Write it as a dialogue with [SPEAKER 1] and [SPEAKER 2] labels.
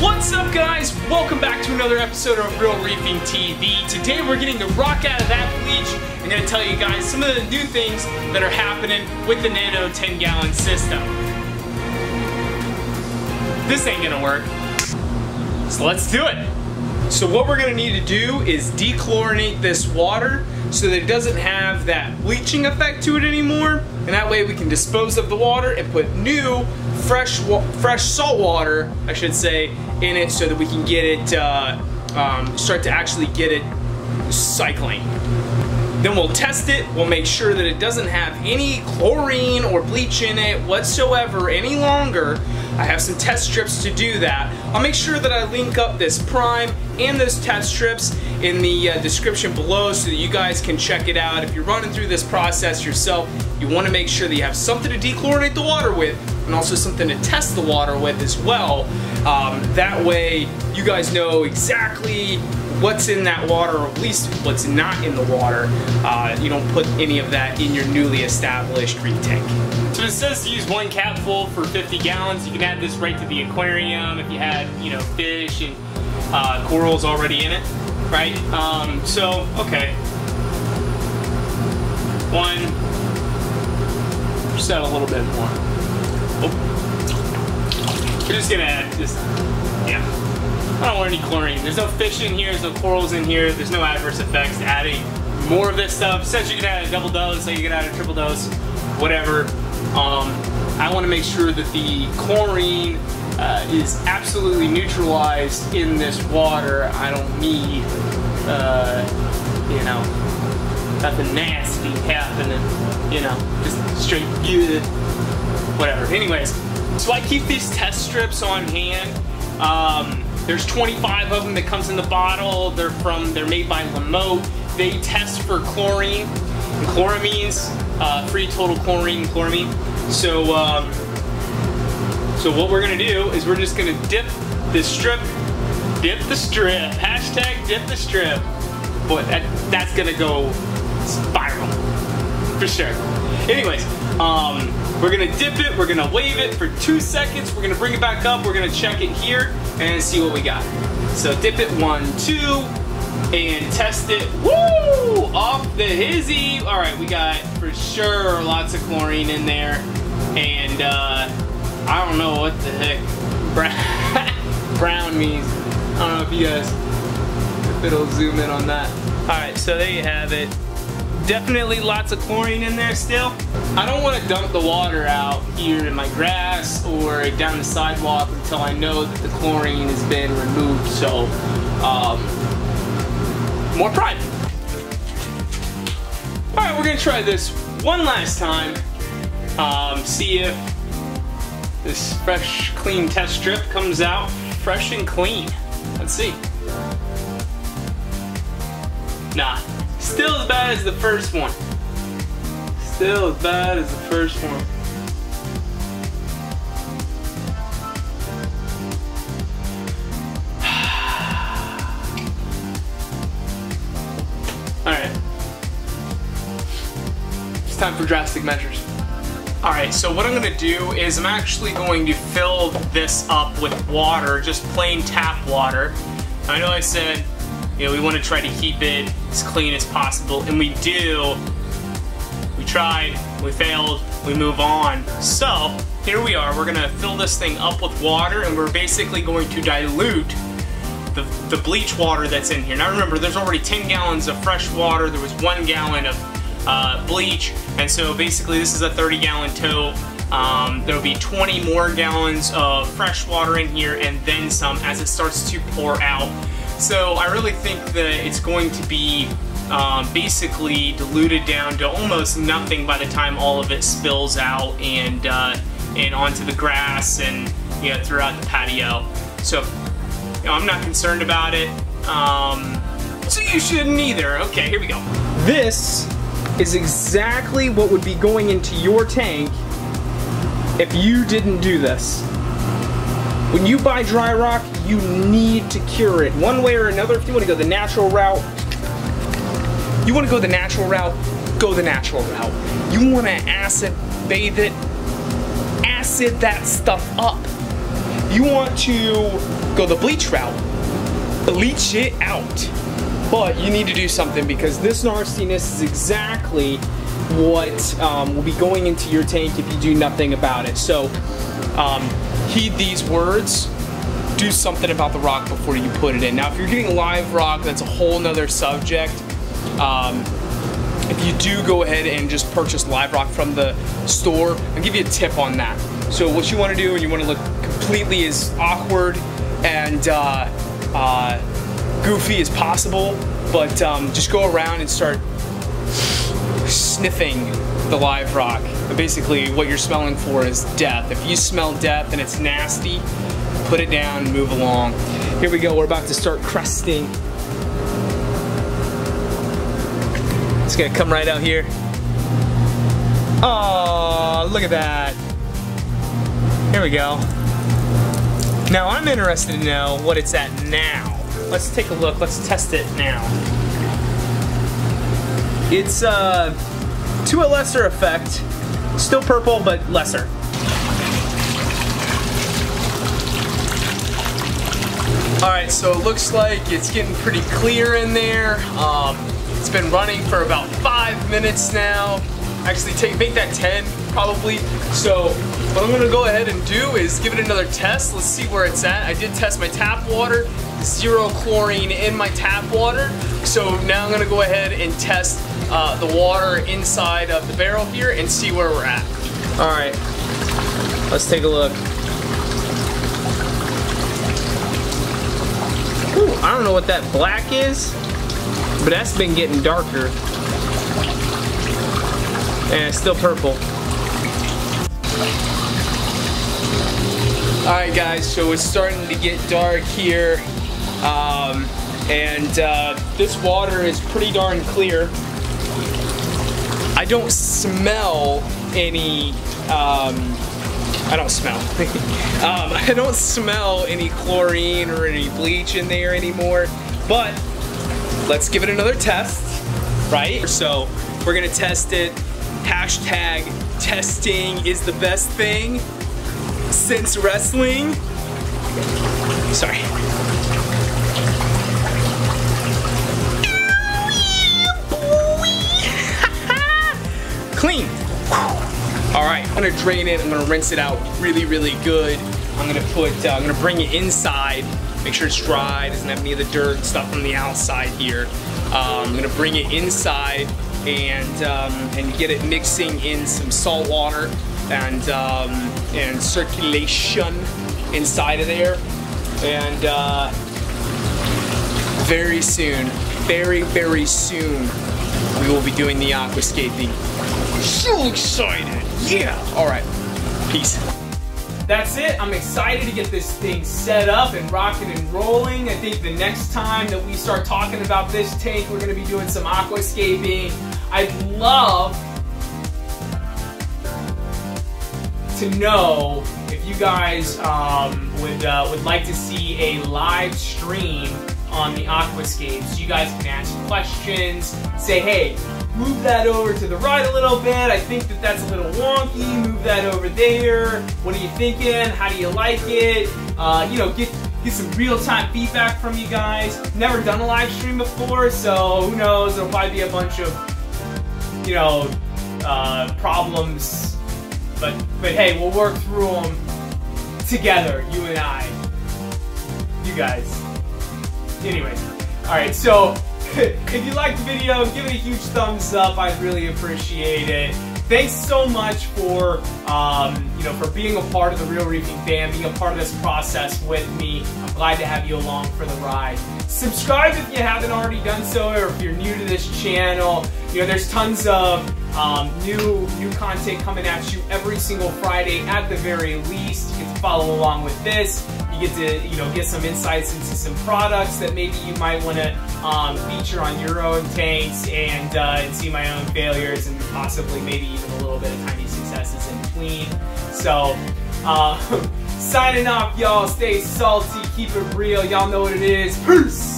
[SPEAKER 1] What's up, guys? Welcome back to another episode of Real Reefing TV. Today we're getting the rock out of that bleach. I'm going to tell you guys some of the new things that are happening with the Nano 10-gallon system. This ain't gonna work, so let's do it. So what we're gonna need to do is dechlorinate this water so that it doesn't have that bleaching effect to it anymore, and that way we can dispose of the water and put new fresh salt water, I should say, in it so that we can get it start to actually get it cycling. Then we'll test it, we'll make sure that it doesn't have any chlorine or bleach in it whatsoever any longer. I have some test strips to do that. I'll make sure that I link up this prime and those test strips in the description below so that you guys can check it out. If you're running through this process yourself, you want to make sure that you have something to dechlorinate the water with and also something to test the water with as well. That way you guys know exactly what's in that water, or at least what's not in the water. You don't put any of that in your newly established reef tank. So it says to use 1 capful for 50 gallons. You can add this right to the aquarium if you had, fish and corals already in it, right? Okay. 1, just add a little bit more. Oh. We're just gonna add just, yeah. I don't want any chlorine. There's no fish in here, there's no corals in here, there's no adverse effects to adding more of this stuff. Since you can add a double dose, so you can add a triple dose, whatever. I want to make sure that the chlorine is absolutely neutralized in this water. I don't need, nothing nasty happening, just straight good, whatever. Anyways, so I keep these test strips on hand. There's 25 of them that comes in the bottle. They're made by Lamotte. They test for chlorine and chloramines, free total chlorine and chloramine. So what we're gonna do is we're just gonna dip this strip, hashtag dip the strip. Boy, that's gonna go spiral, for sure. Anyways, we're gonna dip it, we're gonna wave it for 2 seconds, we're gonna bring it back up, we're gonna check it here, and see what we got. So dip it 1, 2, and test it. Woo! Off the hizzy. All right, we got for sure lots of chlorine in there, and I don't know what the heck brown means. I don't know if you guys, if it'll zoom in on that. All right, so there you have it. Definitely lots of chlorine in there still. I don't want to dump the water out here in my grass or down the sidewalk until I know that the chlorine has been removed. So, more prime. All right, we're gonna try this one last time. See if this fresh, clean test strip comes out fresh and clean. Let's see. Nah. Still as bad as the first one. Still as bad as the first one. Alright. It's time for drastic measures. Alright, so what I'm going to do is I'm actually going to fill this up with water, just plain tap water. I know I said, we want to try to keep it as clean as possible, and we do. We tried, we failed, we move on. So, here we are, we're gonna fill this thing up with water, and we're basically going to dilute the bleach water that's in here. Now remember, there's already 10 gallons of fresh water, there was 1 gallon of bleach, and so basically this is a 30-gallon tote. There'll be 20 more gallons of fresh water in here, and then some as it starts to pour out. So I really think that it's going to be basically diluted down to almost nothing by the time all of it spills out and onto the grass and throughout the patio. So I'm not concerned about it. So you shouldn't either. Okay, here we go. This is exactly what would be going into your tank if you didn't do this. When you buy dry rock, you need to cure it one way or another. If you want to go the natural route, go the natural route. You want to acid bathe it, acid that stuff up. You want to go the bleach route. Bleach it out. But you need to do something, because this nastiness is exactly what will be going into your tank if you do nothing about it. So heed these words. Do something about the rock before you put it in. Now, if you're getting live rock, that's a whole nother subject. If you do go ahead and just purchase live rock from the store, I'll give you a tip on that. So what you want to do, and you want to look completely as awkward and goofy as possible, but just go around and start sniffing the live rock. But basically what you're smelling for is death. If you smell death and it's nasty, put it down and move along. Here we go, we're about to start crusting. It's gonna come right out here. Oh, look at that. Here we go. Now I'm interested to know what it's at now. Let's take a look, let's test it now. It's to a lesser effect. Still purple, but lesser. Alright, so it looks like it's getting pretty clear in there. It's been running for about 5 minutes now. Actually, make that 10 probably. So what I'm gonna go ahead and do is give it another test. Let's see where it's at. I did test my tap water, 0 chlorine in my tap water. So now I'm gonna go ahead and test the water inside of the barrel here and see where we're at. Alright, let's take a look. Ooh, I don't know what that black is, but that's been getting darker. And it's still purple. Alright guys, so it's starting to get dark here. This water is pretty darn clear. I don't smell any, I don't smell any chlorine or any bleach in there anymore, but let's give it another test, right? So we're gonna test it. Hashtag testing is the best thing since wrestling. Sorry. Clean. All right, I'm gonna drain it. I'm gonna rinse it out really, really good. I'm gonna bring it inside, make sure it's dry, doesn't have any of the dirt and stuff on the outside here. I'm gonna bring it inside and get it mixing in some salt water and circulation inside of there. And very soon, very soon, we will be doing the aquascaping. So excited, yeah. All right, peace. That's it. I'm excited to get this thing set up and rocking and rolling. I think the next time that we start talking about this tank, we're gonna be doing some aquascaping. I'd love to know if you guys would like to see a live stream on the aquascapes. You guys can ask questions, say, hey, move that over to the right a little bit. I think that that's a little wonky. Move that over there. What are you thinking? How do you like it? You know, get some real-time feedback from you guys. Never done a live stream before, so who knows? There'll probably be a bunch of, you know, problems. But hey, we'll work through them together, you and I. You guys. Anyways, all right. So. If you liked the video, give it a huge thumbs up. I'd really appreciate it. Thanks so much for, for being a part of the Real Reefing fam, being a part of this process with me. I'm glad to have you along for the ride. Subscribe if you haven't already done so, or if you're new to this channel. You know, there's tons of new content coming at you every single Friday at the very least. You get to follow along with this. You get to, get some insights into some products that maybe you might want to feature on your own tanks, and see my own failures and possibly maybe even a little bit of tiny successes in between. So, signing off, y'all. Stay salty, keep it real. Y'all know what it is. Peace!